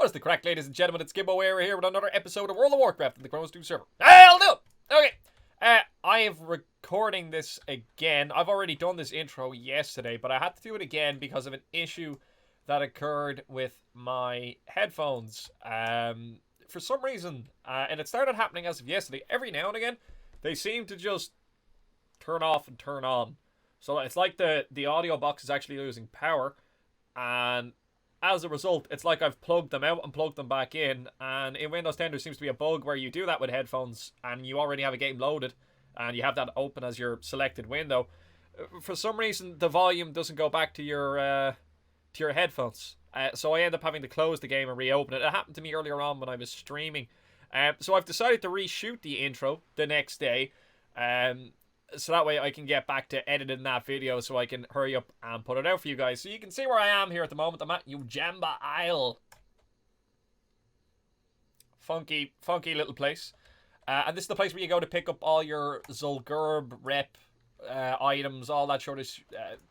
What is the crack, ladies and gentlemen? It's Gibboeire here with another episode of World of Warcraft on the Kronos 2 server. Hell no! Okay, I am recording this again. I've already done this intro yesterday, but I had to do it again because of an issue that occurred with my headphones. For some reason, and it started happening as of yesterday, every now and again, they seem to just turn off and turn on. So it's like the audio box is actually losing power, and as a result, it's like I've plugged them out and plugged them back in. And in Windows 10, there seems to be a bug where you do that with headphones and you already have a game loaded and you have that open as your selected window. For some reason, the volume doesn't go back to your headphones. So I end up having to close the game and reopen it. It happened to me earlier on when I was streaming. So I've decided to reshoot the intro the next day. So that way I can get back to editing that video so I can hurry up and put it out for you guys. So you can see where I am here at the moment. I'm at Ujamba Isle. Funky little place. And this is the place where you go to pick up all your zul'gurub rep items, all that sort of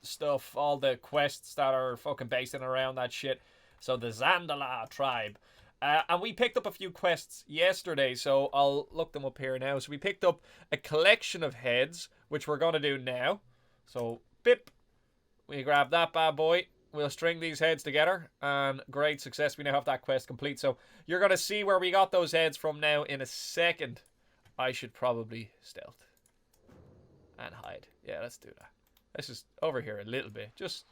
stuff, all the quests that are fucking based in and around that shit. So the Zandalarian tribe. And we picked up a few quests yesterday, so I'll look them up here now. So we picked up a collection of heads, which we're going to do now. So, bip. We grab that bad boy. We'll string these heads together, and great success. We now have that quest complete. So, you're going to see where we got those heads from now in a second. I should probably stealth. And hide. Yeah, let's do that. Let's just over here a little bit. Just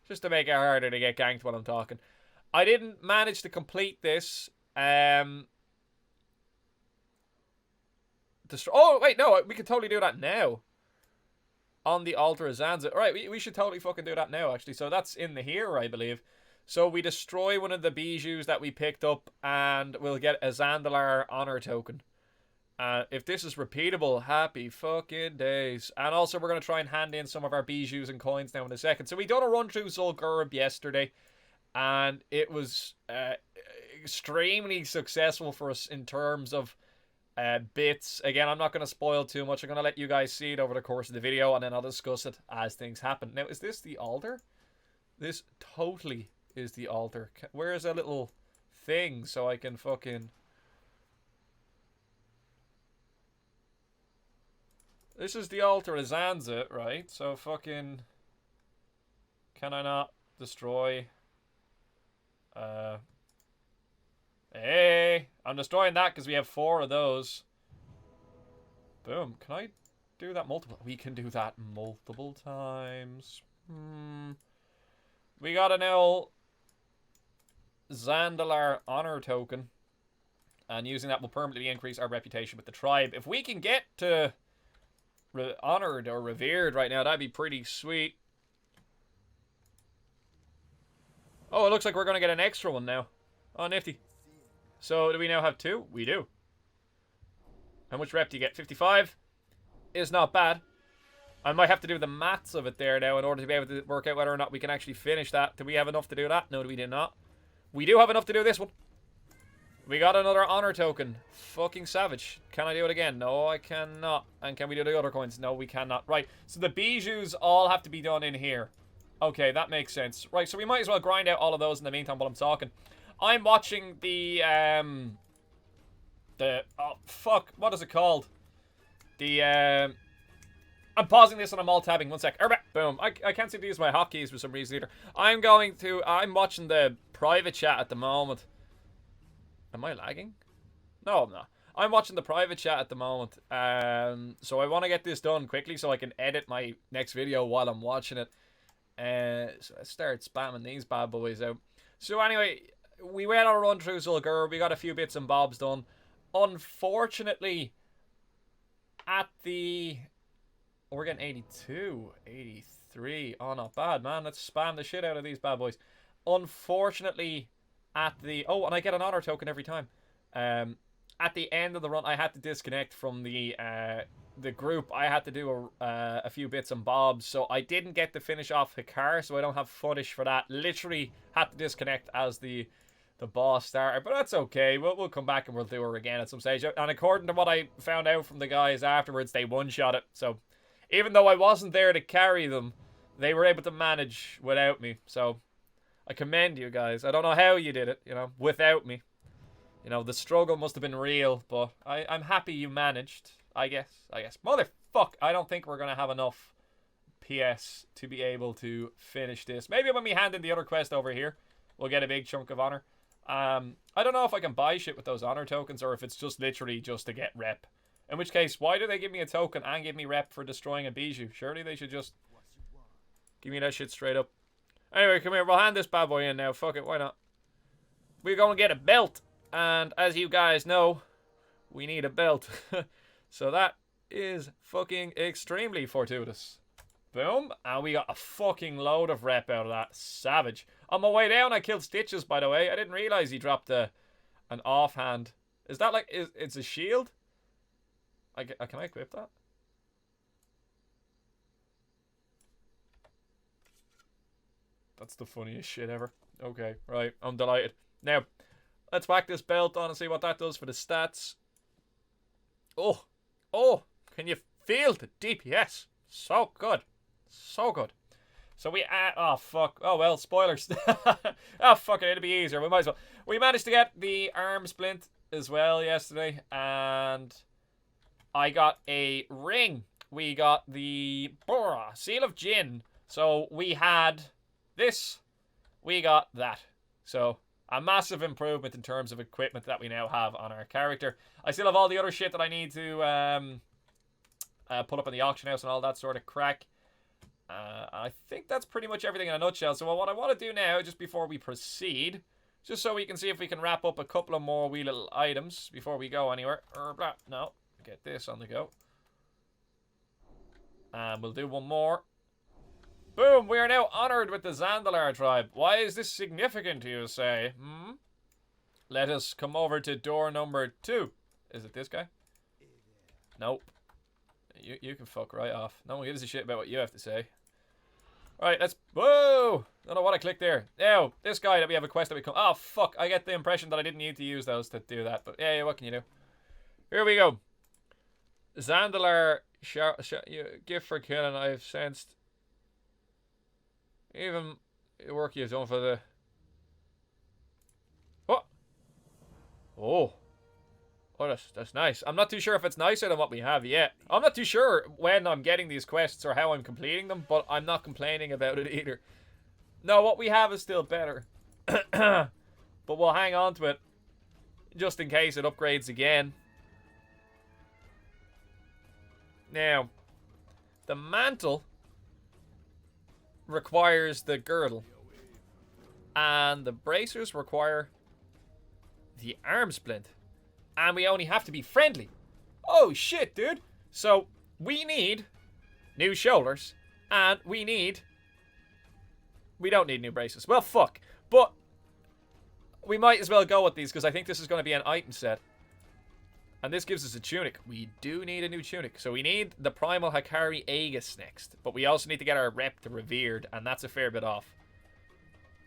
to make it harder to get ganked while I'm talking. I didn't manage to complete this. Oh, wait, no, we can totally do that now. On the altar of Zanza. Alright, we should totally fucking do that now, actually. So that's in the here, I believe. So we destroy one of the Bijous that we picked up, and we'll get a Zandalarian honor token. If this is repeatable, happy fucking days. And also, we're going to try and hand in some of our Bijous and coins now in a second. So we done a run through zul'gurub yesterday. And it was extremely successful for us in terms of bits. Again, I'm not going to spoil too much. I'm going to let you guys see it over the course of the video, and then I'll discuss it as things happen. Now, is this the altar? This totally is the altar. Where's a little thing so I can fucking... This is the altar of Zanza, right? So fucking... Can I not destroy... Hey, I'm destroying that because we have 4 of those. Boom. Can I do that multiple? We can do that multiple times. We got an old Zandalarian honor token, and using that will permanently increase our reputation with the tribe. If we can get to honored or revered right now, that'd be pretty sweet. Oh, it looks like we're going to get an extra one now. Oh, nifty. So, do we now have 2? We do. How much rep do you get? 55? Is not bad. I might have to do the maths of it there now in order to be able to work out whether or not we can actually finish that. Do we have enough to do that? No, we did not. We do have enough to do this one. We got another honor token. Fucking savage. Can I do it again? No, I cannot. And can we do the other coins? No, we cannot. Right, so the Bijous all have to be done in here. Okay, that makes sense. Right, so we might as well grind out all of those in the meantime while I'm talking. I'm watching the, oh, fuck, what is it called? I'm pausing this and I'm alt-tabbing. 1 sec. Boom. I can't seem to use my hotkeys for some reason either. I'm watching the private chat at the moment. Am I lagging? No, I'm not. I'm watching the private chat at the moment. So I want to get this done quickly so I can edit my next video while I'm watching it. So let's start spamming these bad boys out. So anyway, we went on a run through zul'gurub. We got a few bits and bobs done. Unfortunately, at the... Oh, we're getting 82, 83. Oh, not bad, man. Let's spam the shit out of these bad boys. Unfortunately, at the... Oh, and I get an honor token every time. At the end of the run, I had to disconnect from the group. I had to do a few bits and bobs, so I didn't get to finish off Hikar, so I don't have footage for that. Literally had to disconnect as the boss started, but that's okay. We'll come back and we'll do her again at some stage. And according to what I found out from the guys afterwards, they one-shot it. So even though I wasn't there to carry them, they were able to manage without me. So I commend you guys. I don't know how you did it, you know, without me. You know, the struggle must have been real, but I'm happy you managed. I guess. Motherfuck, I don't think we're gonna have enough PS to be able to finish this. Maybe when we hand in the other quest over here, we'll get a big chunk of honor. I don't know if I can buy shit with those honor tokens or if it's just literally just to get rep. In which case, why do they give me a token and give me rep for destroying a Bijou? Surely they should just give me that shit straight up. Anyway, come here. We'll hand this bad boy in now. Fuck it. Why not? We're going to get a belt. And as you guys know, we need a belt. So that is fucking extremely fortuitous. Boom. And we got a fucking load of rep out of that. Savage. On my way down, I killed Stitches, by the way. I didn't realize he dropped an offhand. Is that like... It's a shield? Can I equip that? That's the funniest shit ever. Okay, right. I'm delighted. Now, let's whack this belt on and see what that does for the stats. Oh. Oh. Can you feel the DPS? So good. So good. So we... oh, fuck. Oh, well, spoilers. Oh, fuck it. It'll be easier. We might as well. We managed to get the arm splint as well yesterday. And I got a ring. We got the Seal of Jinn. So we had this. We got that. So a massive improvement in terms of equipment that we now have on our character. I still have all the other shit that I need to put up in the auction house and all that sort of crack. I think that's pretty much everything in a nutshell. So what I want to do now, just before we proceed, just so we can see if we can wrap up a couple of more wee little items before we go anywhere. No, get this on the go. And we'll do one more. Boom, we are now honored with the Zandalar tribe. Why is this significant, you say? Let us come over to door number 2. Is it this guy? Nope. You can fuck right off. No one gives a shit about what you have to say. Alright, let's... Whoa! Don't know what I clicked there. Now, this guy that we have a quest that we come... Oh, fuck. I get the impression that I didn't need to use those to do that. But yeah, what can you do? Here we go. Zandalar... gift for killing. I've sensed... Even the work you've done for the... What? Oh. Oh, that's nice. I'm not too sure if it's nicer than what we have yet. I'm not too sure when I'm getting these quests or how I'm completing them, but I'm not complaining about it either. No, what we have is still better. But we'll hang on to it just in case it upgrades again. Now, the mantle requires the girdle. And the bracers require the arm splint. And we only have to be friendly. Oh, shit, dude. So, we need new shoulders. And we don't need new braces. Well, fuck. But we might as well go with these because I think this is going to be an item set. And this gives us a tunic. We do need a new tunic. So we need the Primal Hakari Aegis next. But we also need to get our rep to Revered. And that's a fair bit off.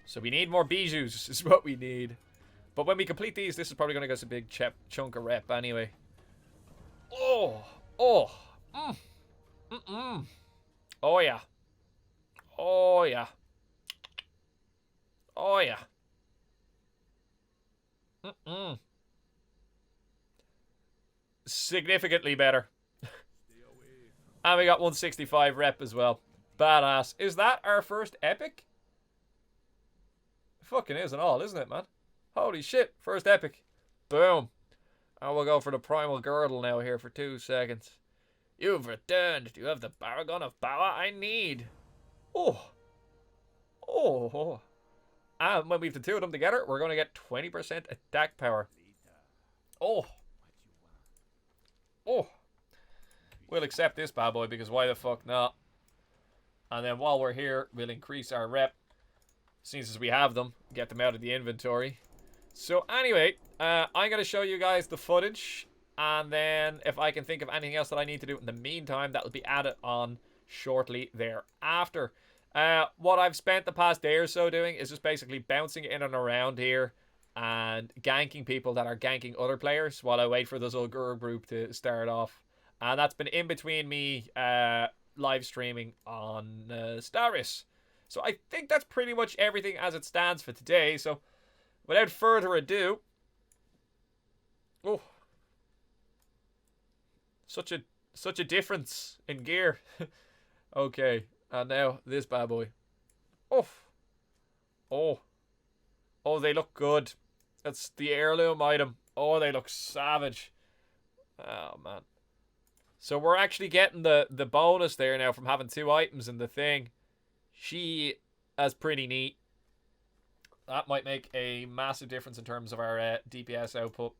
So we need more Bijous is what we need. But when we complete these, this is probably going to give us a big chunk of rep anyway. Oh. Oh. Oh, yeah. Oh, yeah. Oh, yeah. Significantly better. And we got 165 rep as well. Badass. Is that our first epic? It fucking is and all, isn't it, man? Holy shit, first epic. Boom. And we'll go for the primal girdle now here for 2 seconds. You've returned. Do you have the paragon of power I need? Oh. Oh. And when we have the two of them together, we're going to get 20% attack power. Oh. Oh. We'll accept this bad boy because why the fuck not? And then while we're here, we'll increase our rep. Since as we have them, get them out of the inventory. So anyway, I'm going to show you guys the footage. And then if I can think of anything else that I need to do in the meantime, that will be added on shortly thereafter. What I've spent the past day or so doing is just basically bouncing in and around here and ganking people that are ganking other players while I wait for the zul'gurub group to start off. And that's been in between me live streaming on Staris. So I think that's pretty much everything as it stands for today. So without further ado, oh, such a difference in gear. Okay, and now this bad boy. Oh, they look good. That's the heirloom item. Oh, they look savage. Oh man. So we're actually getting the bonus there now from having 2 items in the thing. That's pretty neat. That might make a massive difference in terms of our DPS output.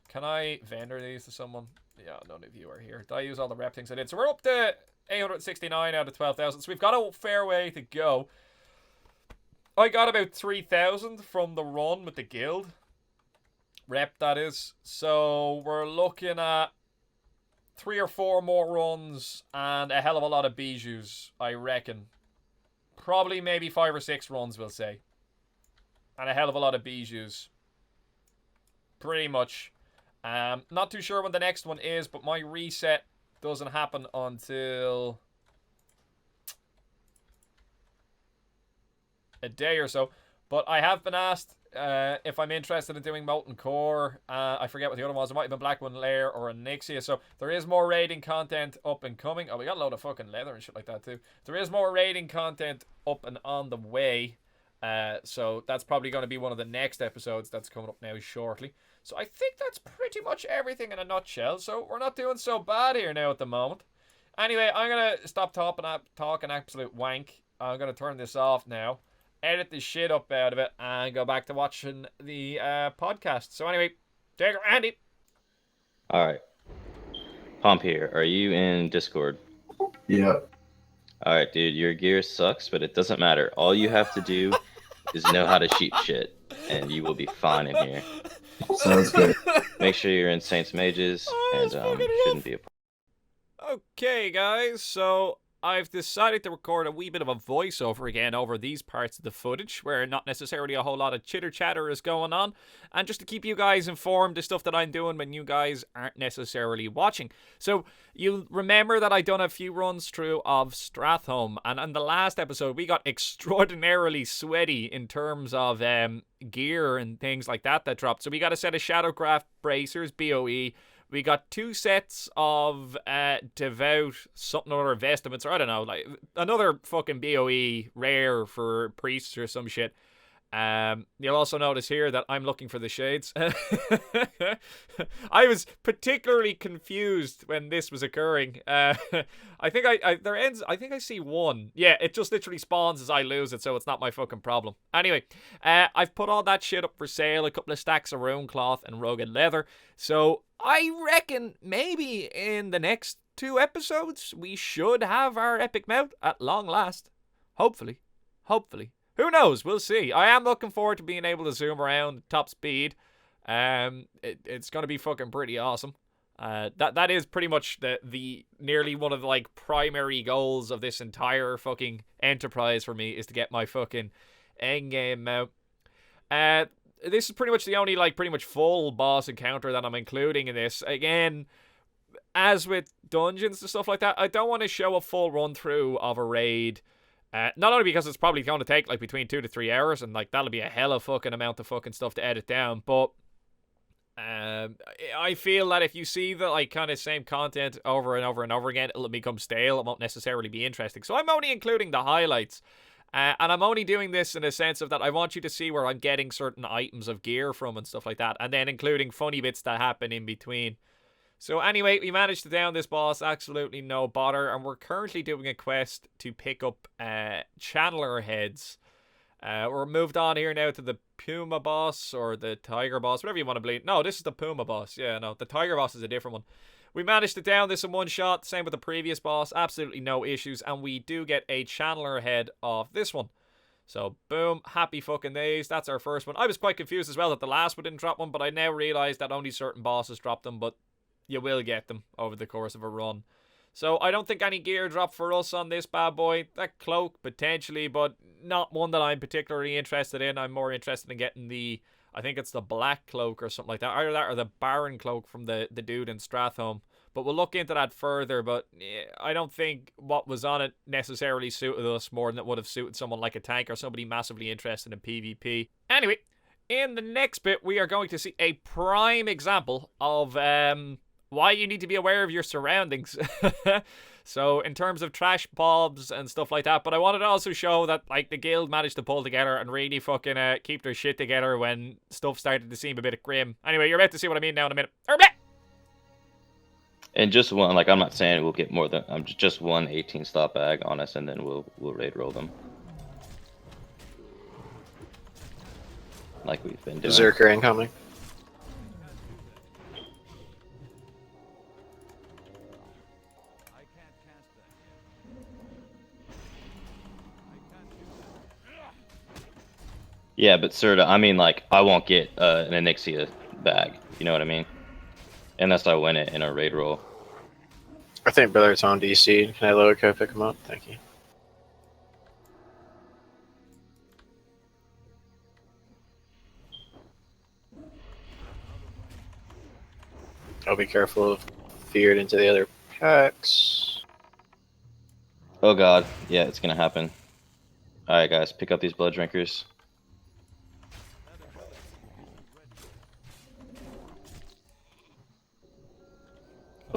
Can I vendor these to someone? Yeah, none of you are here. Did I use all the rep things I did? So we're up to 869 out of 12,000. So we've got a fair way to go. I got about 3,000 from the run with the guild. Rep, that is. So we're looking at 3 or 4 more runs and a hell of a lot of Bijous, I reckon. Probably maybe 5 or 6 runs, we'll say. And a hell of a lot of Bijous. Pretty much. Not too sure when the next one is, but my reset doesn't happen until a day or so. But I have been asked if I'm interested in doing Molten Core. I forget what the other one was. It might have been Black One Lair or Onyxia. So there is more raiding content up and coming. Oh, we got a load of fucking leather and shit like that too. There is more raiding content up and on the way. So that's probably going to be one of the next episodes that's coming up now shortly. So I think that's pretty much everything in a nutshell. So we're not doing so bad here now at the moment. Anyway, I'm going to stop talking absolute wank. I'm going to turn this off now. Edit the shit up out of it and go back to watching the podcast. So anyway, take it, Andy. Alright. Pomp here. Are you in Discord? Yeah. Alright, dude. Your gear sucks, but it doesn't matter. All you have to do is know how to cheat shit, and you will be fine in here. Sounds good. Make sure you're in Saints Mages, and shouldn't be a problem. Okay, guys. So I've decided to record a wee bit of a voiceover again over these parts of the footage where not necessarily a whole lot of chitter chatter is going on, and just to keep you guys informed of stuff that I'm doing when you guys aren't necessarily watching. So you'll remember that I done a few runs through of Stratholme, and in the last episode we got extraordinarily sweaty in terms of gear and things like that dropped. So we got a set of Shadowcraft bracers, BOE. We got 2 sets of Devout something or other vestments, or I don't know, like another fucking BOE rare for priests or some shit. You'll also notice here that I'm looking for the shades. I was particularly confused when this was occurring. I think I think I see one. Yeah, it just literally spawns as I lose it, so it's not my fucking problem. Anyway, I've put all that shit up for sale, a couple of stacks of rune cloth and rugged leather. So I reckon maybe in the next 2 episodes we should have our epic mount at long last. Hopefully. Who knows? We'll see. I am looking forward to being able to zoom around at top speed. It's going to be fucking pretty awesome. That is pretty much the nearly one of the like primary goals of this entire fucking enterprise for me, is to get my fucking endgame mount. This is pretty much the only like pretty much full boss encounter that I'm including in this. Again, as with dungeons and stuff like that, I don't want to show a full run through of a raid. Not only because it's probably going to take like between 2 to 3 hours, and like that'll be a hella fucking amount of fucking stuff to edit down, but I feel that if you see the like kind of same content over and over and over again, it'll become stale. It won't necessarily be interesting. So I'm only including the highlights. And I'm only doing this in a sense of that I want you to see where I'm getting certain items of gear from and stuff like that, and then including funny bits that happen in between. So anyway, we managed to down this boss, absolutely no bother, and we're currently doing a quest to pick up Channeler heads. We're moved on here now to the Puma boss, or the Tiger boss, whatever you want to believe. No, this is the Puma boss. Yeah, no, the Tiger boss is a different one. We managed to down this in one shot, same with the previous boss, absolutely no issues, and we do get a Channeler head of this one. So, boom, happy fucking days, that's our first one. I was quite confused as well that the last one didn't drop one, but I now realise that only certain bosses drop them, but you will get them over the course of a run. So I don't think any gear drop for us on this bad boy. That cloak, potentially, but not one that I'm particularly interested in. I'm more interested in getting the, I think it's the black cloak or something like that. Either that or the Baron cloak from the dude in Stratholme. But we'll look into that further. But I don't think what was on it necessarily suited us more than it would have suited someone like a tank or somebody massively interested in PvP. Anyway, in the next bit, we are going to see a prime example of why you need to be aware of your surroundings. So in terms of trash mobs and stuff like that, but I wanted to also show that like the guild managed to pull together and really fucking keep their shit together when stuff started to seem a bit grim. Anyway, you're about to see what I mean now in a minute. And just one, like I'm not saying we'll get more than just one 18 stop bag on us, and then we'll raid roll them. Like we've been doing. Berserker incoming. Yeah, but sir, I mean, like, I won't get an Anixia bag. You know what I mean? Unless I win it in a raid roll. I think Billard's on DC. Can I lower code pick him up? Thank you. I'll be careful of feared into the other packs. Oh god, yeah, it's gonna happen. Alright guys, pick up these blood drinkers.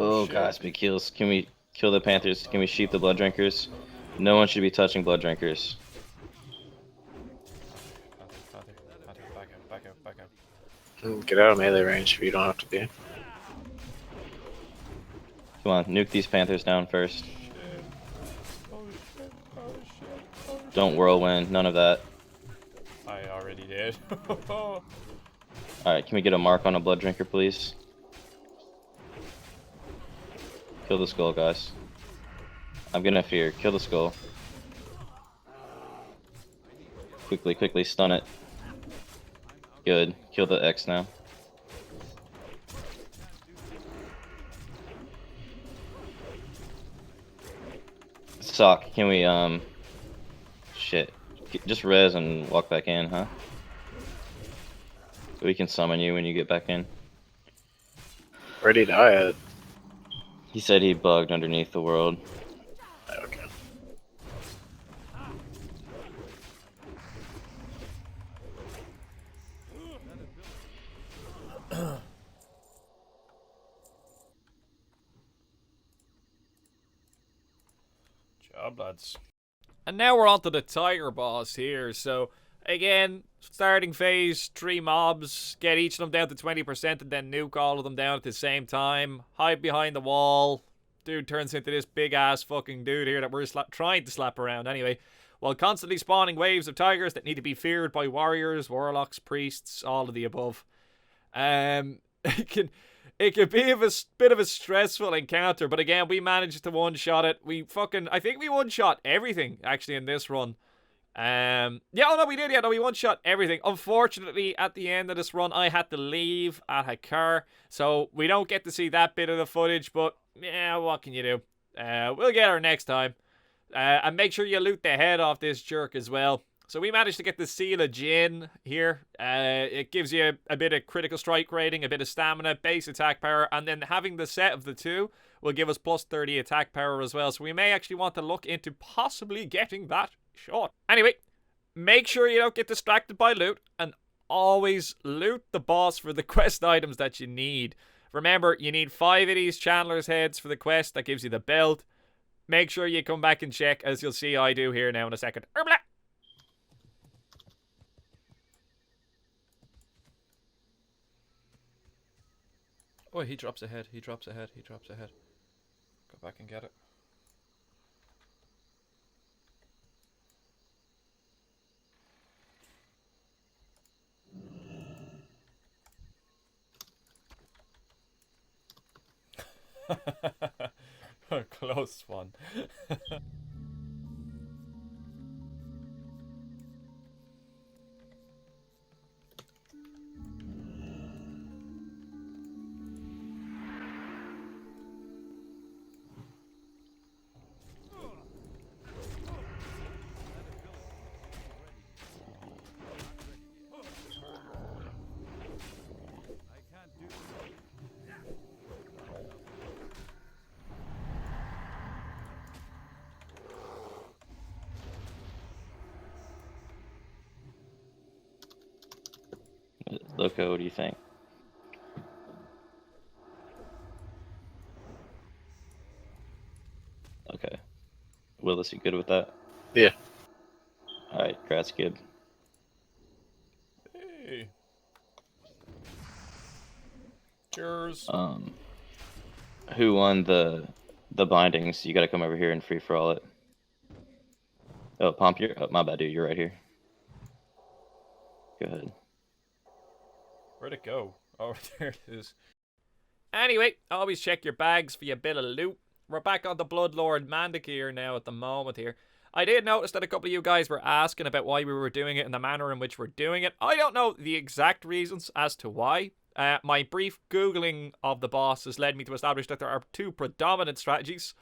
Oh guys, big kills. Can we kill the Panthers? Can we sheep the blood drinkers? No one should be touching blood drinkers. Get out of melee range if you don't have to be. Come on, nuke these Panthers down first. Don't whirlwind, none of that. I already did. Alright, can we get a mark on a blood drinker, please? Kill the skull, guys. I'm gonna fear. Kill the skull. Quickly, quickly, stun it. Good. Kill the X now. Sock, can we, shit. Just res and walk back in, huh? We can summon you when you get back in. Where'd he die at? He said he bugged underneath the world. Okay. Job, lads. And now we're on to the Tiger boss here. So, again, starting phase, 3 mobs. Get each of them down to 20% and then nuke all of them down at the same time. Hide behind the wall. Dude turns into this big-ass fucking dude here that we're trying to slap around anyway. While constantly spawning waves of tigers that need to be feared by warriors, warlocks, priests, all of the above. It can be a bit of a stressful encounter, but again, we managed to one-shot it. I think we one-shot everything, actually, in this run. Yeah, oh no, we did, yeah, no, we one-shot everything. Unfortunately, at the end of this run, I had to leave at a car, so we don't get to see that bit of the footage, but, yeah, what can you do? We'll get her next time. And make sure you loot the head off this jerk as well. So we managed to get the Seal of Jinn here. It gives you a bit of critical strike rating, a bit of stamina, base attack power, and then having the set of the two will give us plus 30 attack power as well. So we may actually want to look into possibly getting that shot. Anyway, make sure you don't get distracted by loot, and always loot the boss for the quest items that you need. Remember, you need 5 of these Chandler's heads for the quest. That gives you the belt. Make sure you come back and check, as you'll see I do here now in a second. Oh, he drops ahead. He drops ahead. He drops ahead. Go back and get it. A close one. Loco, what do you think? Okay. Willis, you good with that? Yeah. Alright, congrats, Gib. Hey. Cheers. Who won the bindings? You gotta come over here and free for all it. Oh, Pomp, oh, my bad, dude. You're right here. Go ahead. Where'd it go? Oh, there it is. Anyway, always check your bags for your bit of loot. We're back on the Bloodlord Mandakir now at the moment here. I did notice that a couple of you guys were asking about why we were doing it in the manner in which we're doing it. I don't know the exact reasons as to why. My brief Googling of the boss has led me to establish that there are two predominant strategies.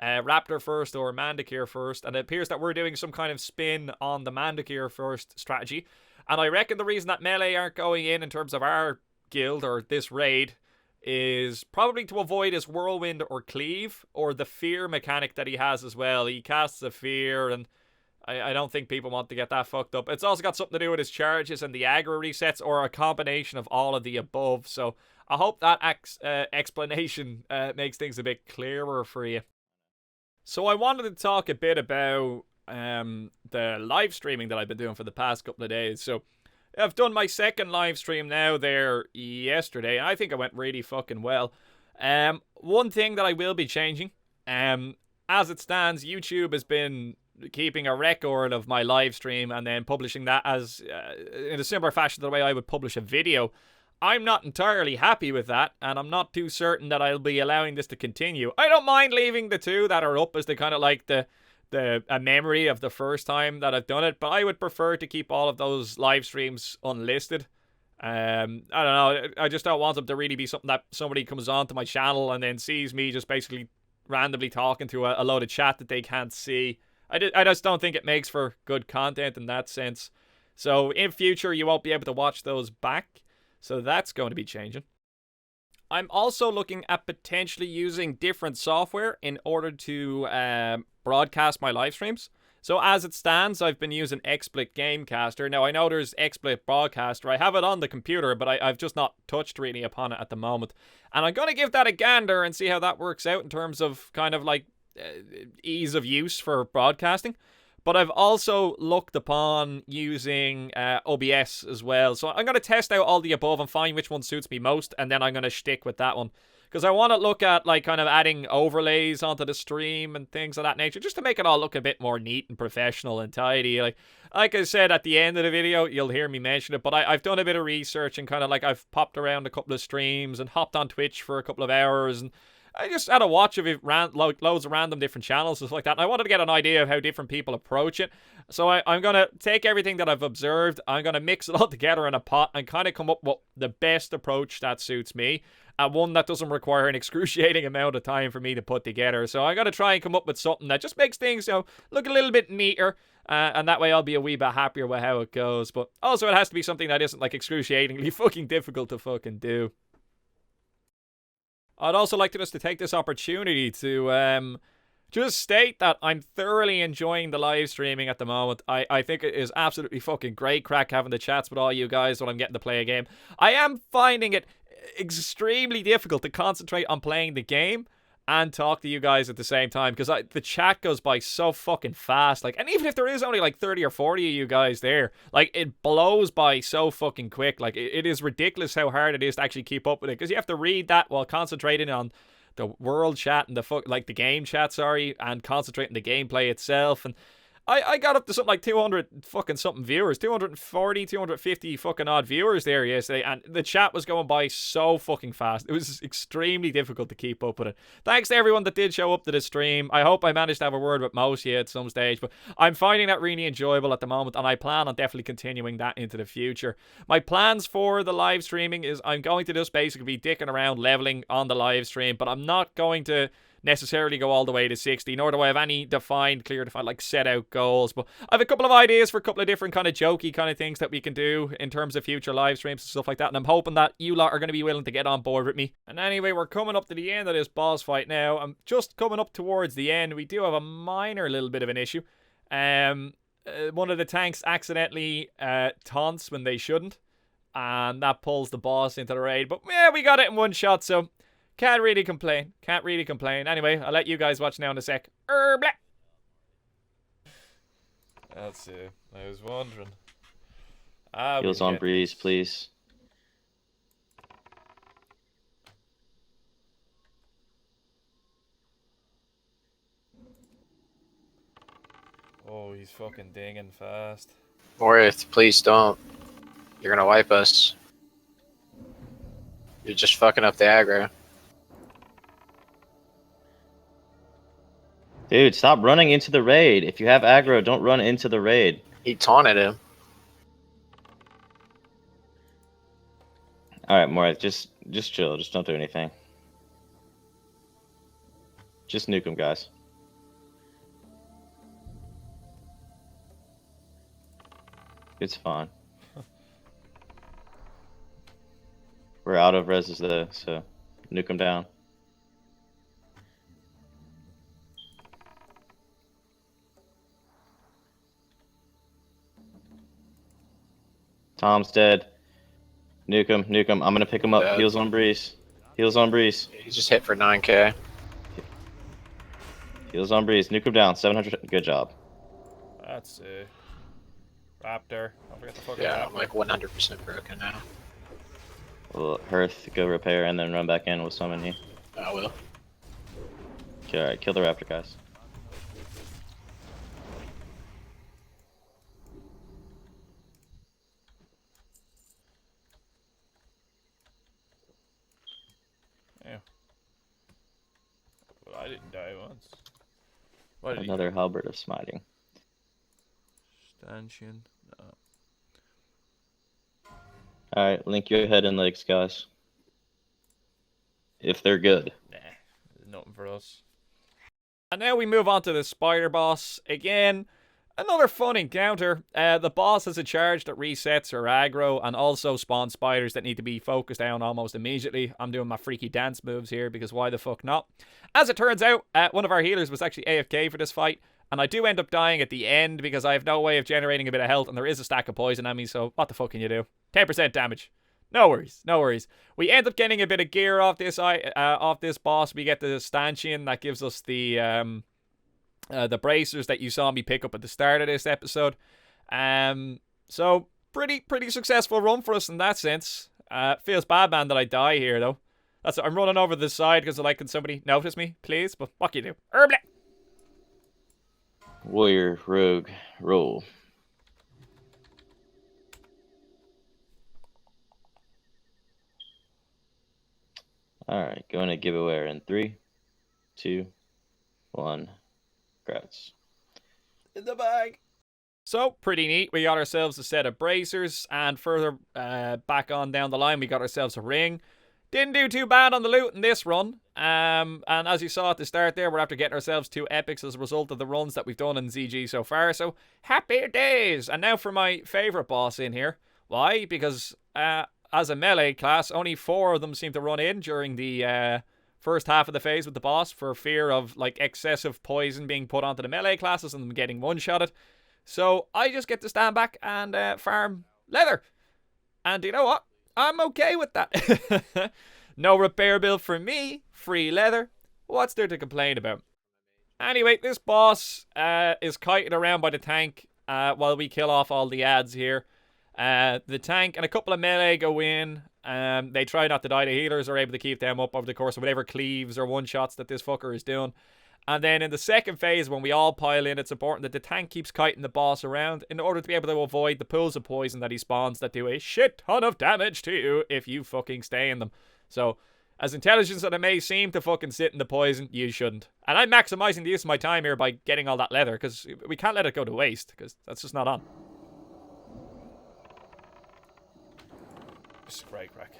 Raptor first or Mandakir first. And it appears that we're doing some kind of spin on the Mandakir first strategy. And I reckon the reason that melee aren't going in terms of our guild or this raid is probably to avoid his whirlwind or cleave or the fear mechanic that he has as well. He casts a fear and I don't think people want to get that fucked up. It's also got something to do with his charges and the aggro resets or a combination of all of the above. So I hope that explanation makes things a bit clearer for you. So I wanted to talk a bit about the live streaming that I've been doing for the past couple of days. So I've done my second live stream now there yesterday, and I think it went really fucking well. One thing that I will be changing, as it stands, YouTube has been keeping a record of my live stream and then publishing that as in a similar fashion to the way I would publish a video. I'm not entirely happy with that, and I'm not too certain that I'll be allowing this to continue. I don't mind leaving the two that are up as the kind of like a memory of the first time that I've done it, but I would prefer to keep all of those live streams unlisted. I don't know, I just don't want them to really be something that somebody comes onto my channel and then sees me just basically randomly talking to a load of chat that they can't see. I just don't think it makes for good content in that sense. So in future, you won't be able to watch those back. So that's going to be changing. I'm also looking at potentially using different software in order to broadcast my live streams. So as it stands, I've been using XSplit Gamecaster. Now I know there's XSplit Broadcaster. I have it on the computer, but I've just not touched really upon it at the moment. And I'm going to give that a gander and see how that works out in terms of kind of like ease of use for broadcasting. But I've also looked upon using OBS as well. So I'm going to test out all the above and find which one suits me most. And then I'm going to stick with that one. Because I want to look at like kind of adding overlays onto the stream and things of that nature. Just to make it all look a bit more neat and professional and tidy. Like I said at the end of the video, you'll hear me mention it. But I've done a bit of research and kind of like I've popped around a couple of streams and hopped on Twitch for a couple of hours. And I just had a watch of it, loads of random different channels and stuff like that. And I wanted to get an idea of how different people approach it. So I'm going to take everything that I've observed. I'm going to mix it all together in a pot and kind of come up with the best approach that suits me. And one that doesn't require an excruciating amount of time for me to put together. So I'm going to try and come up with something that just makes things, look a little bit neater. And that way I'll be a wee bit happier with how it goes. But also it has to be something that isn't like excruciatingly fucking difficult to fucking do. I'd also like to take this opportunity to just state that I'm thoroughly enjoying the live streaming at the moment. I think it is absolutely fucking great crack having the chats with all you guys when I'm getting to play a game. I am finding it extremely difficult to concentrate on playing the game and talk to you guys at the same time because the chat goes by so fucking fast. Like, and even if there is only like 30 or 40 of you guys there, like it blows by so fucking quick. Like it is ridiculous how hard it is to actually keep up with it because you have to read that while concentrating on the world chat and the game chat, sorry, and concentrating the gameplay itself. And I got up to something like 200 fucking something viewers, 240, 250 fucking odd viewers there yesterday, and the chat was going by so fucking fast. It was extremely difficult to keep up with it. Thanks to everyone that did show up to the stream. I hope I managed to have a word with most of you at some stage, but I'm finding that really enjoyable at the moment, and I plan on definitely continuing that into the future. My plans for the live streaming is I'm going to just basically be dicking around leveling on the live stream, but I'm not going to necessarily go all the way to 60, nor do I have any clear defined, like set out goals, but I have a couple of ideas for a couple of different kind of jokey kind of things that we can do in terms of future live streams and stuff like that, and I'm hoping that you lot are going to be willing to get on board with me. And anyway, we're coming up to the end of this boss fight now. I'm just coming up towards the end. We do have a minor little bit of an issue. One of the tanks accidentally taunts when they shouldn't. and that pulls the boss into the raid. But yeah, we got it in one shot, so can't really complain. Can't really complain. Anyway, I'll let you guys watch now in a sec. Blah. Let's see. I was wondering. Heals on breeze, please. Oh, he's fucking dinging fast. Morith, please don't. You're gonna wipe us. You're just fucking up the aggro. Dude, stop running into the raid. If you have aggro, don't run into the raid. He taunted him. Alright, Morith, just chill. Just don't do anything. Just nuke him, guys. It's fine. We're out of reses though, so nuke him down. Tom's dead. Nuke him, nuke him. I'm gonna pick him up. Dead. Heals on breeze. Heals on breeze. He just hit for 9k. Heals on breeze. Nuke him down. 700. Good job. That's Raptor. Don't forget the fucking Yeah, Raptor. I'm like 100% broken now. Well, Hearth, go repair and then run back in. We'll summon you. I will. Okay, alright. Kill the raptor, guys. Yeah. Well, I didn't die once. What did Another halberd of smiting. Stanchion. No. Alright, link your head and legs, guys. If they're good. Nah, there's nothing for us. And now we move on to the spider boss. Again, another fun encounter. The boss has a charge that resets her aggro and also spawns spiders that need to be focused down almost immediately. I'm doing my freaky dance moves here because why the fuck not? As it turns out, one of our healers was actually AFK for this fight. And I do end up dying at the end because I have no way of generating a bit of health and there is a stack of poison on me, so what the fuck can you do? 10% damage. No worries, no worries. We end up getting a bit of gear off this boss. We get the stanchion that gives us the bracers that you saw me pick up at the start of this episode. So pretty successful run for us in that sense. Feels bad, man, that I die here though. I'm running over the side because I'm like, can somebody notice me, please? But what can you do? Herbleh! Warrior, rogue, roll. Alright, going to Gibboeire in 3, 2, 1. Grats. In the bag. So, pretty neat. We got ourselves a set of bracers, and further back on down the line, we got ourselves a ring. Didn't do too bad on the loot in this run. And as you saw at the start there, we're after getting ourselves 2 epics as a result of the runs that we've done in ZG so far. So, happy days! And now for my favourite boss in here. Why? Because as a melee class, only 4 of them seem to run in during the first half of the phase with the boss for fear of like excessive poison being put onto the melee classes and them getting one-shotted. So I just get to stand back and farm leather. And you know what? I'm okay with that. No repair bill for me. Free leather. What's there to complain about? Anyway, this boss is kited around by the tank while we kill off all the ads here. The tank and a couple of melee go in. They try not to die. The healers are able to keep them up over the course of whatever cleaves or one-shots that this fucker is doing. And then in the second phase, when we all pile in, it's important that the tank keeps kiting the boss around in order to be able to avoid the pools of poison that he spawns that do a shit ton of damage to you if you fucking stay in them. So, as intelligent as it may seem to fucking sit in the poison, you shouldn't. And I'm maximizing the use of my time here by getting all that leather, because we can't let it go to waste, because that's just not on. Spray crack.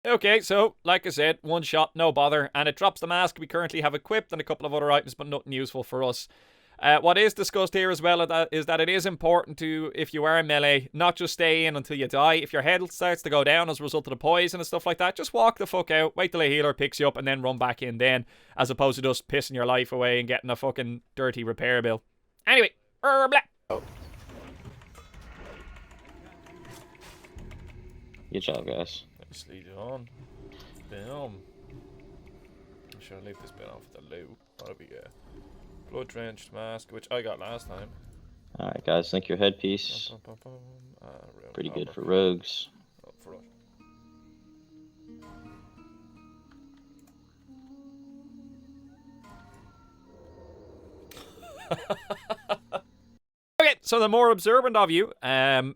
Okay, so, like I said, one shot, no bother, and it drops the mask we currently have equipped and a couple of other items, but nothing useful for us. What is discussed here as well is that it is important to, if you are melee, not just stay in until you die. If your health starts to go down as a result of the poison and stuff like that, just walk the fuck out, wait till a healer picks you up, and then run back in then, as opposed to just pissing your life away and getting a fucking dirty repair bill. Anyway, blah. Good job, guys. Nicely done. Boom. Should I leave this bit off with the loot? That'll be a blood drenched mask, which I got last time. Alright, guys, think your headpiece. Pretty good for rogues. Oh, for what? Okay, so the more observant of you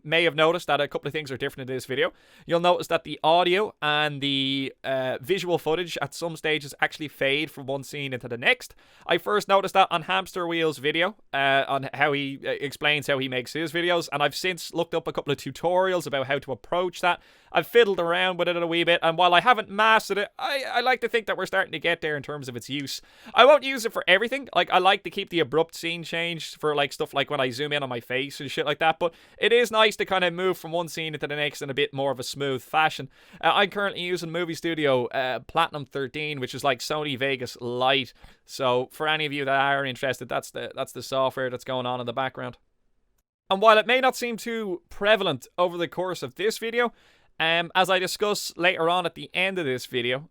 may have noticed that a couple of things are different in this video. You'll notice that the audio and the visual footage at some stages actually fade from one scene into the next. I first noticed that on Hamster Wheel's video, on how he explains how he makes his videos, and I've since looked up a couple of tutorials about how to approach that. I've fiddled around with it a wee bit, and while I haven't mastered it, I like to think that we're starting to get there in terms of its use. I won't use it for everything. Like, I like to keep the abrupt scene change for like stuff like when I zoom in on my face and shit like that, but it is nice to kind of move from one scene into the next in a bit more of a smooth fashion. I'm currently using Movie Studio Platinum 13, which is like Sony Vegas Lite. So for any of you that are interested, that's the software that's going on in the background. And while it may not seem too prevalent over the course of this video, as I discuss later on at the end of this video,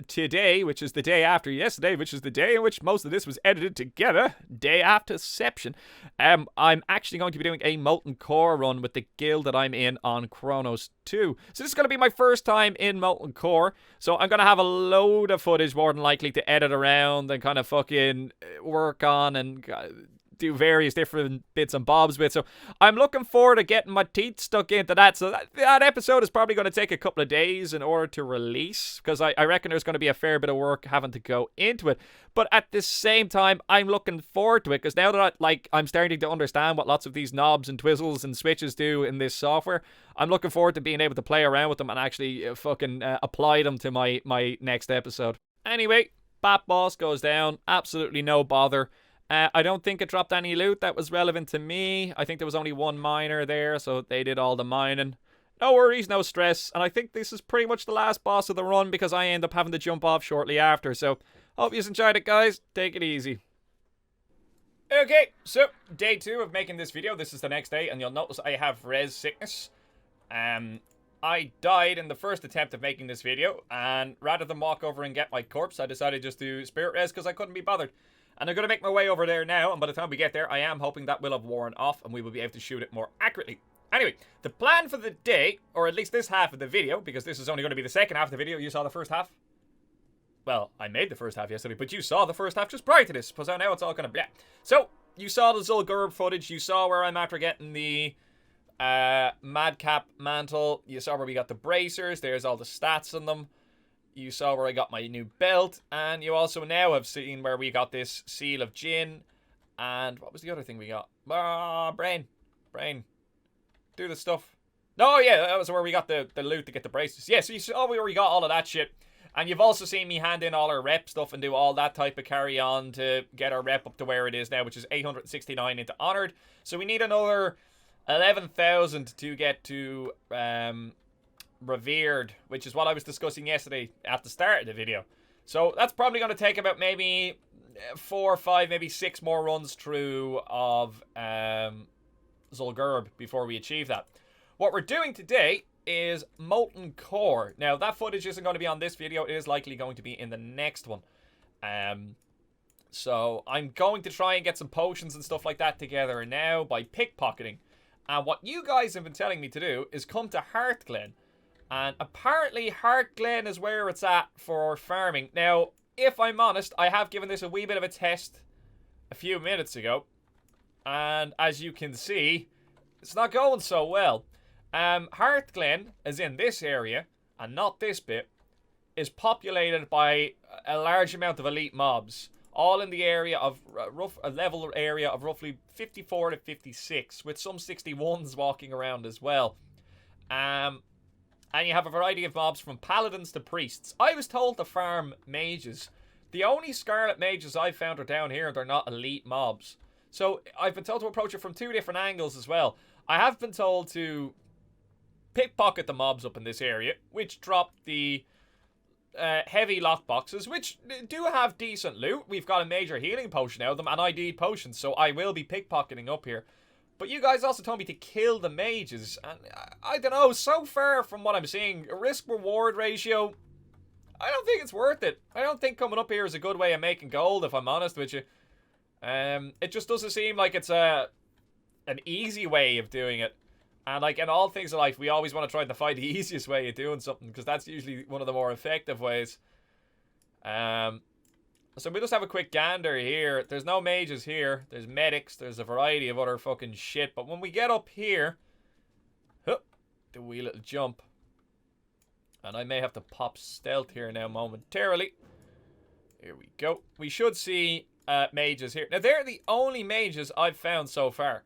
today, which is the day after yesterday, which is the day in which most of this was edited together, day after Seption, I'm actually going to be doing a Molten Core run with the guild that I'm in on Kronos 2. So this is going to be my first time in Molten Core, so I'm going to have a load of footage more than likely to edit around and kind of fucking work on and do various different bits and bobs with. So I'm looking forward to getting my teeth stuck into that. So that episode is probably going to take a couple of days in order to release, because I reckon there's going to be a fair bit of work having to go into it. But at the same time, I'm looking forward to it, because now that I'm starting to understand what lots of these knobs and twizzles and switches do in this software, I'm looking forward to being able to play around with them and actually fucking apply them to my next episode. Anyway, Bat Boss goes down. Absolutely no bother. I don't think it dropped any loot that was relevant to me. I think there was only one miner there, so they did all the mining. No worries, no stress. And I think this is pretty much the last boss of the run, because I end up having to jump off shortly after. So, hope you enjoyed it, guys. Take it easy. Okay, so day 2 of making this video. This is the next day, and you'll notice I have res sickness. I died in the first attempt of making this video, and rather than walk over and get my corpse, I decided just to spirit res because I couldn't be bothered. And I'm going to make my way over there now, and by the time we get there, I am hoping that will have worn off and we will be able to shoot it more accurately. Anyway, the plan for the day, or at least this half of the video, because this is only going to be the second half of the video. You saw the first half? Well, I made the first half yesterday, but you saw the first half just prior to this, so now it's all kind of blah. So, you saw the zul'gurub footage, you saw where I'm after getting the madcap mantle, you saw where we got the bracers, there's all the stats on them. You saw where I got my new belt, and you also now have seen where we got this seal of Jinn, and what was the other thing we got? Brain. Do the stuff. No, yeah, that was where we got the loot to get the braces. Yeah, so you saw where we got all of that shit, and you've also seen me hand in all our rep stuff and do all that type of carry on to get our rep up to where it is now, which is 869 into Honored. So we need another 11,000 to get to, Revered, which is what I was discussing yesterday at the start of the video. So that's probably going to take about maybe 4 or 5, maybe 6 more runs through of zul'gurub before we achieve that. What we're doing today is Molten Core. Now, that footage isn't going to be on this video. It is likely going to be in the next one. So I'm going to try and get some potions and stuff like that together now by pickpocketing. And what you guys have been telling me to do is come to Heartglen. And apparently Heartglen is where it's at for farming. Now, if I'm honest, I have given this a wee bit of a test a few minutes ago. And as you can see, it's not going so well. Heartglen, as in this area, and not this bit, is populated by a large amount of elite mobs. All in the area of a level area of roughly 54 to 56, with some 61s walking around as well. And you have a variety of mobs from paladins to priests. I was told to farm mages. The only scarlet mages I've found are down here, and they're not elite mobs. So I've been told to approach it from 2 different angles as well. I have been told to pickpocket the mobs up in this area, which drop the heavy lockboxes, which do have decent loot. We've got a major healing potion out of them, and I need potions, so I will be pickpocketing up here. But you guys also told me to kill the mages, and I don't know, so far from what I'm seeing, a risk-reward ratio, I don't think it's worth it. I don't think coming up here is a good way of making gold, if I'm honest with you. It just doesn't seem like it's an easy way of doing it. And like in all things in life, we always want to try to find the easiest way of doing something, because that's usually one of the more effective ways. So we'll just have a quick gander here. There's no mages here. There's medics. There's a variety of other fucking shit. But when we get up here, do a wee little jump. And I may have to pop stealth here now momentarily. Here we go. We should see mages here. Now, they're the only mages I've found so far.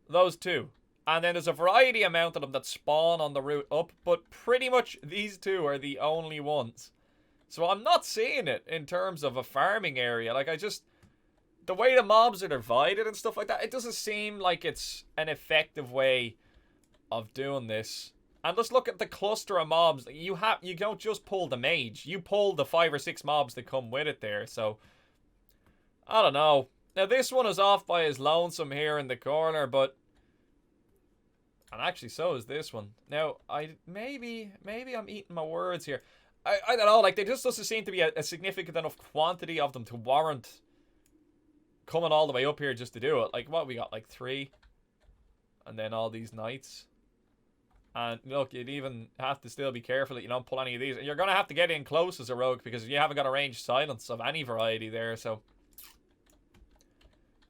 Those two. And then there's a variety amount of them that spawn on the route up. But pretty much these two are the only ones. So I'm not seeing it in terms of a farming area. Like, the way the mobs are divided and stuff like that, it doesn't seem like it's an effective way of doing this. And let's look at the cluster of mobs. You don't just pull the mage. You pull the 5 or 6 mobs that come with it there. So, I don't know. Now, this one is off by his lonesome here in the corner, but... And actually, so is this one. Now, maybe I'm eating my words here. I don't know, like, there just doesn't seem to be a significant enough quantity of them to warrant coming all the way up here just to do it. Like, what we got, like 3? And then all these knights. And look, you'd even have to still be careful that you don't pull any of these. And you're going to have to get in close as a rogue, because you haven't got a ranged silence of any variety there, so...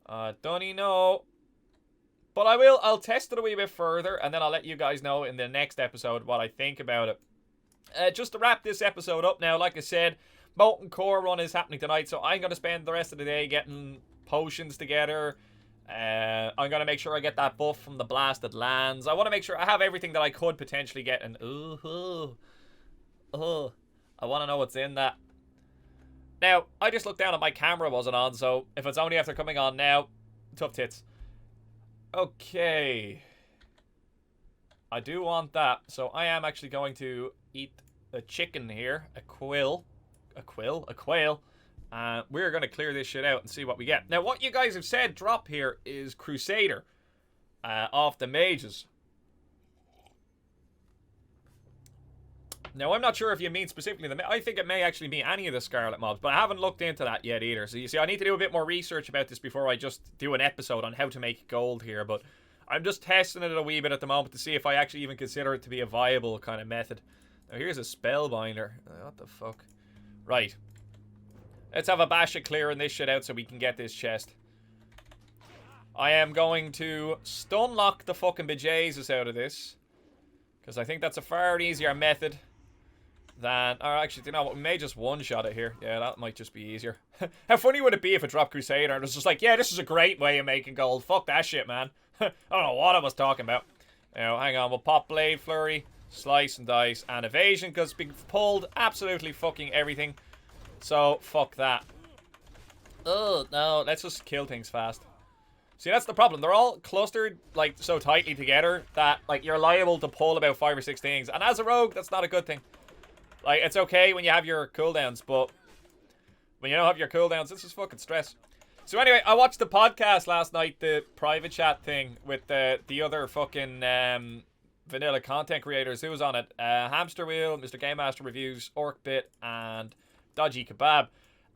don't even know. But I'll test it a wee bit further, and then I'll let you guys know in the next episode what I think about it. Just to wrap this episode up now, like I said, Molten Core run is happening tonight, so I'm going to spend the rest of the day getting potions together. I'm going to make sure I get that buff from the Blasted Lands. I want to make sure I have everything that I could potentially get, and I want to know what's in that. Now, I just looked down and my camera wasn't on, so if it's only after coming on now, tough tits. Okay. I do want that, so I am actually going to eat a chicken here, a quail. We're going to clear this shit out and see what we get. Now, what you guys have said drop here is Crusader off the mages. Now, I'm not sure if you mean specifically I think it may actually be any of the Scarlet mobs, but I haven't looked into that yet either. So you see, I need to do a bit more research about this before I just do an episode on how to make gold here, but I'm just testing it a wee bit at the moment to see if I actually even consider it to be a viable kind of method. Now, here's a Spellbinder. What the fuck? Right. Let's have a bash at clearing this shit out so we can get this chest. I am going to stun lock the fucking bejesus out of this, because I think that's a far easier method than... Or actually, you know what? We may just one-shot it here. Yeah, that might just be easier. How funny would it be if it dropped Crusader and it was just like, yeah, this is a great way of making gold. Fuck that shit, man. I don't know what I was talking about. Now, hang on. We'll pop Blade Flurry, Slice and Dice, and Evasion, because we pulled absolutely fucking everything. So, fuck that. Oh, no. Let's just kill things fast. See, that's the problem. They're all clustered, like, so tightly together that, like, you're liable to pull about 5 or 6 things. And as a rogue, that's not a good thing. Like, it's okay when you have your cooldowns, but when you don't have your cooldowns, this is fucking stress. So anyway, I watched the podcast last night, the private chat thing with the other fucking vanilla content creators. Who was on it? Hamster Wheel, Mr. Game Master Reviews, Orkbit, and Dodgy Kebab.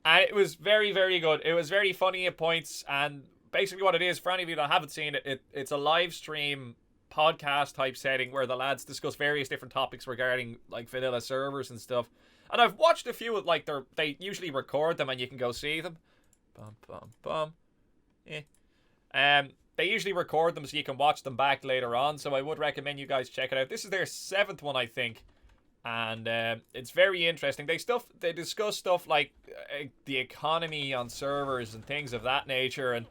And it was very, very good. It was very funny at points, and basically what it is, for any of you that haven't seen it, it's a live stream podcast type setting where the lads discuss various different topics regarding like vanilla servers and stuff. And I've watched a few, like they usually record them and you can go see them. They usually record them so you can watch them back later on, so I would recommend you guys check it out. This is their 7th one, I think, and it's very interesting. They discuss stuff like the economy on servers and things of that nature, and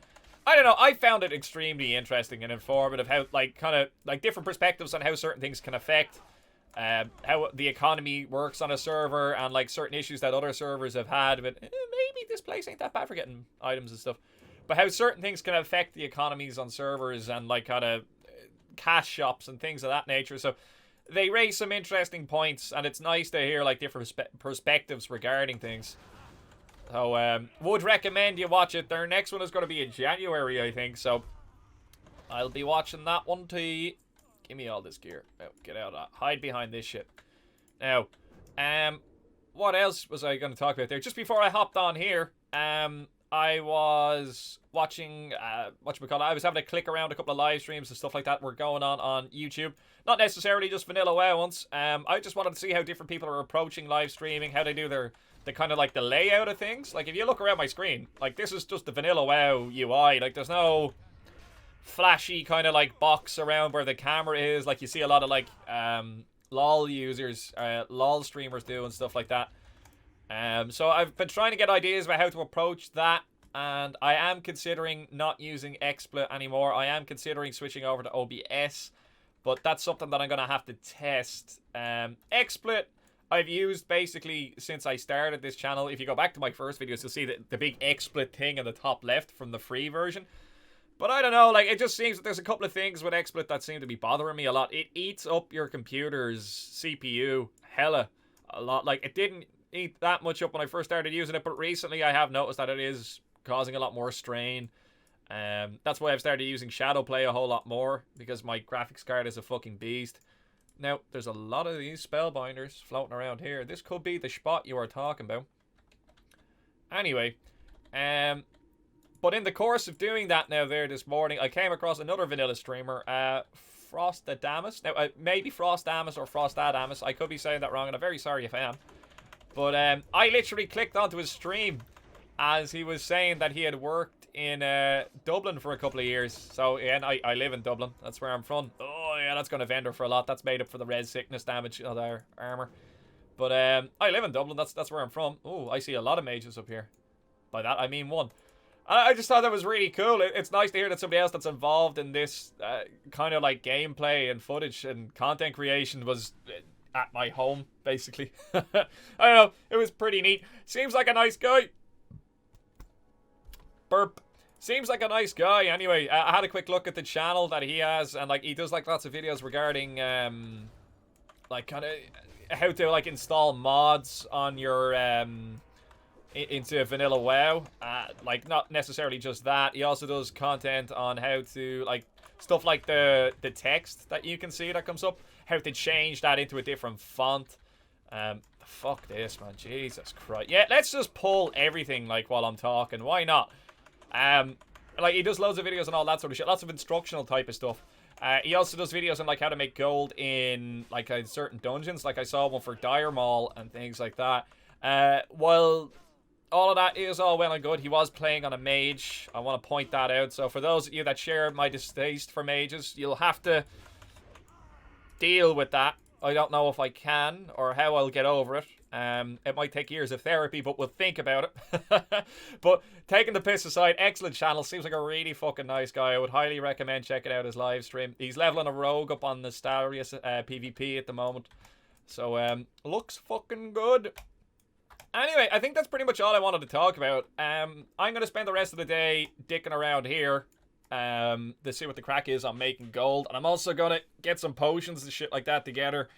I don't know, I found it extremely interesting and informative, how like kind of like different perspectives on how certain things can affect how the economy works on a server, and like certain issues that other servers have had. But maybe this place ain't that bad for getting items and stuff. But how certain things can affect the economies on servers and like kind of cash shops and things of that nature. So they raise some interesting points, and it's nice to hear like different perspectives regarding things. So would recommend you watch it. Their next one is going to be in January, I think. So I'll be watching that one too. Give me all this gear. Oh, get out of that. Hide behind this shit. Now, what else was I going to talk about there? Just before I hopped on here, I was watching, whatchamacallit, I was having a click around a couple of live streams and stuff like that were going on YouTube. Not necessarily just vanilla WoW ones. I just wanted to see how different people are approaching live streaming, how they do the kind of like the layout of things. Like if you look around my screen, like this is just the vanilla WoW UI. Like there's no flashy kind of like box around where the camera is, like you see a lot of like LOL users, LOL streamers do and stuff like that. So I've been trying to get ideas about how to approach that, and I am considering not using XSplit anymore. I am considering switching over to OBS, but that's something that I'm going to have to test. XSplit I've used basically since I started this channel. If you go back to my first videos, you'll see the big XSplit thing in the top left from the free version. But I don't know, like, it just seems that there's a couple of things with XSplit that seem to be bothering me a lot. It eats up your computer's CPU hella a lot. Like, it didn't eat that much up when I first started using it, but recently I have noticed that it is causing a lot more strain. That's why I've started using Shadowplay a whole lot more, because my graphics card is a fucking beast. Now, there's a lot of these spellbinders floating around here. This could be the spot you are talking about. Anyway, but in the course of doing that now there this morning, I came across another vanilla streamer, Frostadamus. Now, maybe Frostamus or Frostadamus. I could be saying that wrong, and I'm very sorry if I am. But I literally clicked onto his stream as he was saying that he had worked in Dublin for a couple of years. So, yeah, I live in Dublin. That's where I'm from. Oh, yeah, that's going to vendor for a lot. That's made up for the red sickness damage of their armor. But I live in Dublin. That's where I'm from. Oh, I see a lot of mages up here. By that, I mean one. I just thought that was really cool. It's nice to hear that somebody else that's involved in this kind of like gameplay and footage and content creation was at my home, basically. I don't know. It was pretty neat. Seems like a nice guy. Burp. Seems like a nice guy. Anyway, I had a quick look at the channel that he has, and like he does like lots of videos regarding like kind of how to like install mods on your into vanilla WoW. Like not necessarily just that. He also does content on how to like stuff like the text that you can see that comes up, how to change that into a different font. Fuck this, man. Jesus Christ. Yeah, let's just pull everything like while I'm talking. Why not? Like he does loads of videos and all that sort of shit. Lots of instructional type of stuff. He also does videos on like how to make gold in like certain dungeons. Like I saw one for Dire Maul and things like that. While all of that is all well and good, he was playing on a mage. I want to point that out. So for those of you that share my distaste for mages, you'll have to deal with that. I don't know if I can or how I'll get over it. It might take years of therapy, but we'll think about it. But taking the piss aside, excellent channel. Seems like a really fucking nice guy. I would highly recommend checking out his live stream. He's leveling a rogue up on the Starius PvP at the moment. So, looks fucking good. Anyway, I think that's pretty much all I wanted to talk about. I'm going to spend the rest of the day dicking around here to see what the crack is on making gold. And I'm also going to get some potions and shit like that together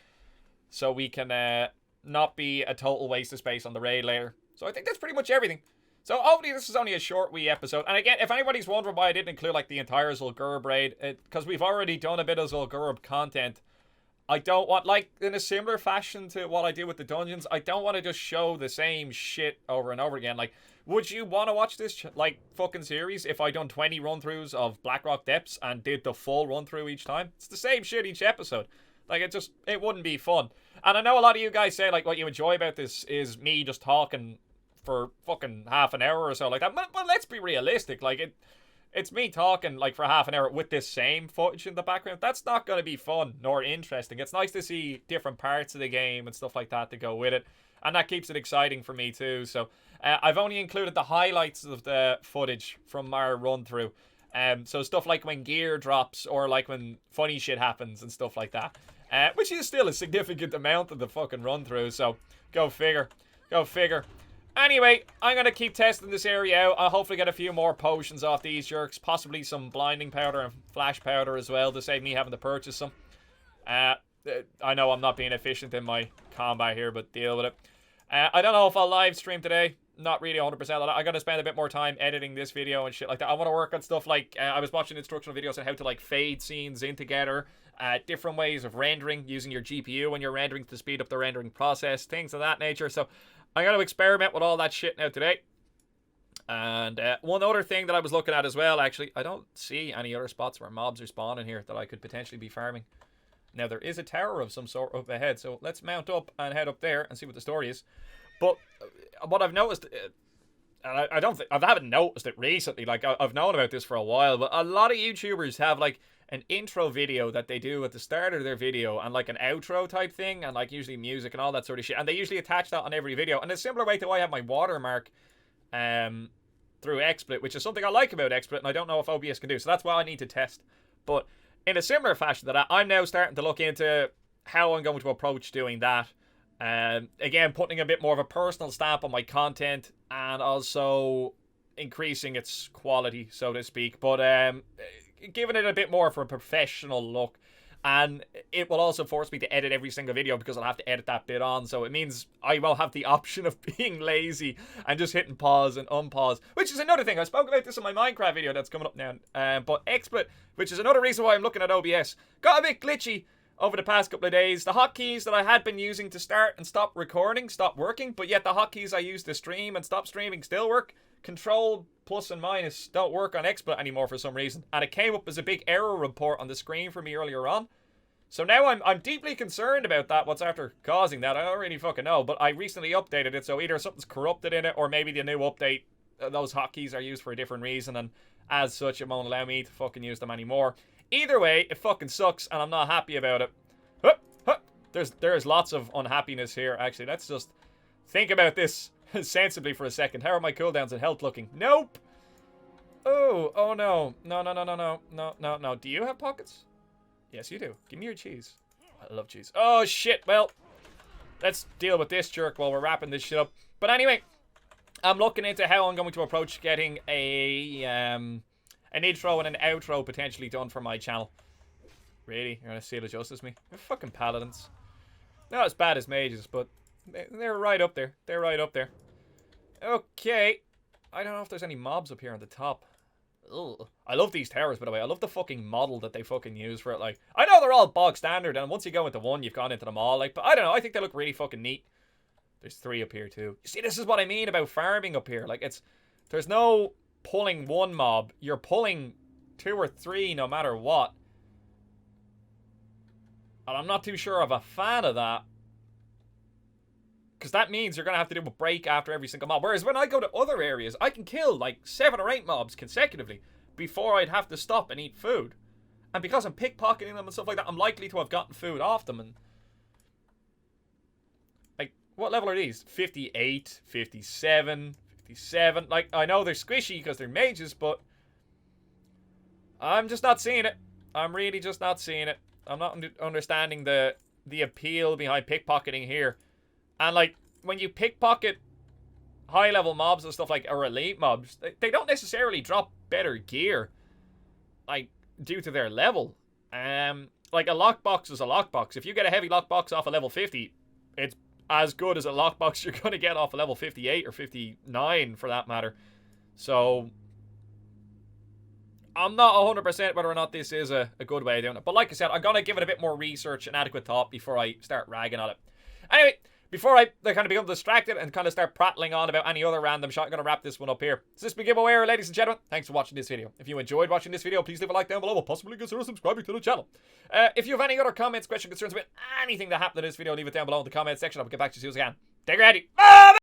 so we can not be a total waste of space on the raid later. So I think that's pretty much everything. So hopefully this is only a short wee episode. And again, if anybody's wondering why I didn't include like the entire zul'gurub raid, because we've already done a bit of zul'gurub content. I don't want, like, in a similar fashion to what I do with the dungeons, I don't want to just show the same shit over and over again. Like, would you want to watch this, like, fucking series if I done 20 run-throughs of Blackrock Depths and did the full run-through each time? It's the same shit each episode. Like, it wouldn't be fun. And I know a lot of you guys say, like, what you enjoy about this is me just talking for fucking half an hour or so like that. But let's be realistic. Like, it's me talking, like, for half an hour with this same footage in the background. That's not going to be fun nor interesting. It's nice to see different parts of the game and stuff like that to go with it. And that keeps it exciting for me, too. So, I've only included the highlights of the footage from our run-through. So, stuff like when gear drops or, like, when funny shit happens and stuff like that. Which is still a significant amount of the fucking run-through. So, go figure. Go figure. Anyway, I'm going to keep testing this area out. I'll hopefully get a few more potions off these jerks. Possibly some blinding powder and flash powder as well to save me having to purchase some. I know I'm not being efficient in my combat here, but deal with it. I don't know if I'll live stream today. not really 100% on it. I'm going to spend a bit more time editing this video and shit like that. I want to work on stuff like, I was watching instructional videos on how to like fade scenes in together, different ways of rendering, using your GPU when you're rendering to speed up the rendering process, things of that nature. So I'm going to experiment with all that shit now today. And one other thing that I was looking at as well, actually, I don't see any other spots where mobs are spawning here that I could potentially be farming. Now, there is a tower of some sort up ahead, so let's mount up and head up there and see what the story is. But what I've noticed, and I haven't noticed it recently, like I've known about this for a while, but a lot of YouTubers have like an intro video that they do at the start of their video and like an outro type thing and like usually music and all that sort of shit. And they usually attach that on every video. And a similar way to why I have my watermark through XSplit, which is something I like about XSplit and I don't know if OBS can do. So that's why I need to test. But in a similar fashion to that, I'm now starting to look into how I'm going to approach doing that. Again, putting a bit more of a personal stamp on my content and also increasing its quality, so to speak. But giving it a bit more of a professional look. And it will also force me to edit every single video because I'll have to edit that bit on. So it means I will have the option of being lazy and just hitting pause and unpause. Which is another thing. I spoke about this in my Minecraft video that's coming up now. But XSplit, which is another reason why I'm looking at OBS, got a bit glitchy over the past couple of days. The hotkeys that I had been using to start and stop recording stopped working. But yet the hotkeys I used to stream and stop streaming still work. Control plus and minus don't work on XSplit anymore for some reason, and it came up as a big error report on the screen for me earlier on. So now I'm deeply concerned about that. What's after causing that, I don't really fucking know. But I recently updated it, so either something's corrupted in it, or maybe the new update, those hotkeys are used for a different reason, and as such, it won't allow me to fucking use them anymore. Either way, it fucking sucks, and I'm not happy about it. There's lots of unhappiness here. Actually, let's just think about this sensibly for a second. How are my cooldowns and health looking? Nope. Oh no. No. Do you have pockets? Yes, you do. Give me your cheese. I love cheese. Oh, shit. Well, let's deal with this jerk while we're wrapping this shit up. But anyway, I'm looking into how I'm going to approach getting an intro and an outro potentially done for my channel. Really? You're going to seal of justice me? They're fucking paladins. Not as bad as mages, but they're right up there. They're right up there. Okay. I don't know if there's any mobs up here on the top. Ugh. I love these towers, by the way. I love the fucking model that they fucking use for it. Like, I know they're all bog standard, and once you go into one, you've gone into them all. Like, but I don't know. I think they look really fucking neat. There's 3 up here, too. You see, this is what I mean about farming up here. Like, there's no pulling one mob. You're pulling 2 or 3 no matter what. And I'm not too sure of a fan of that. Because that means you're going to have to do a break after every single mob. Whereas when I go to other areas, I can kill like 7 or 8 mobs consecutively before I'd have to stop and eat food. And because I'm pickpocketing them and stuff like that, I'm likely to have gotten food off them. And like, what level are these? 58, 57, 57. Like, I know they're squishy because they're mages, but I'm just not seeing it. I'm really just not seeing it. I'm not understanding the appeal behind pickpocketing here. And like, when you pickpocket high level mobs and stuff like, or elite mobs, they don't necessarily drop better gear, like, due to their level. Like, a lockbox is a lockbox. If you get a heavy lockbox off a level 50, it's as good as a lockbox you're going to get off a level 58 or 59 for that matter. So I'm not 100% whether or not this is a good way of doing it. But like I said, I'm going to give it a bit more research and adequate thought before I start ragging on it. Anyway, before I kind of become distracted and kind of start prattling on about any other random shot, I'm going to wrap this one up here. This has been Gibboeire, ladies and gentlemen. Thanks for watching this video. If you enjoyed watching this video, please leave a like down below or possibly consider subscribing to the channel. If you have any other comments, questions, concerns about anything that happened in this video, leave it down below in the comment section. I'll get back to you soon as I can. Take care, Eddie. Bye!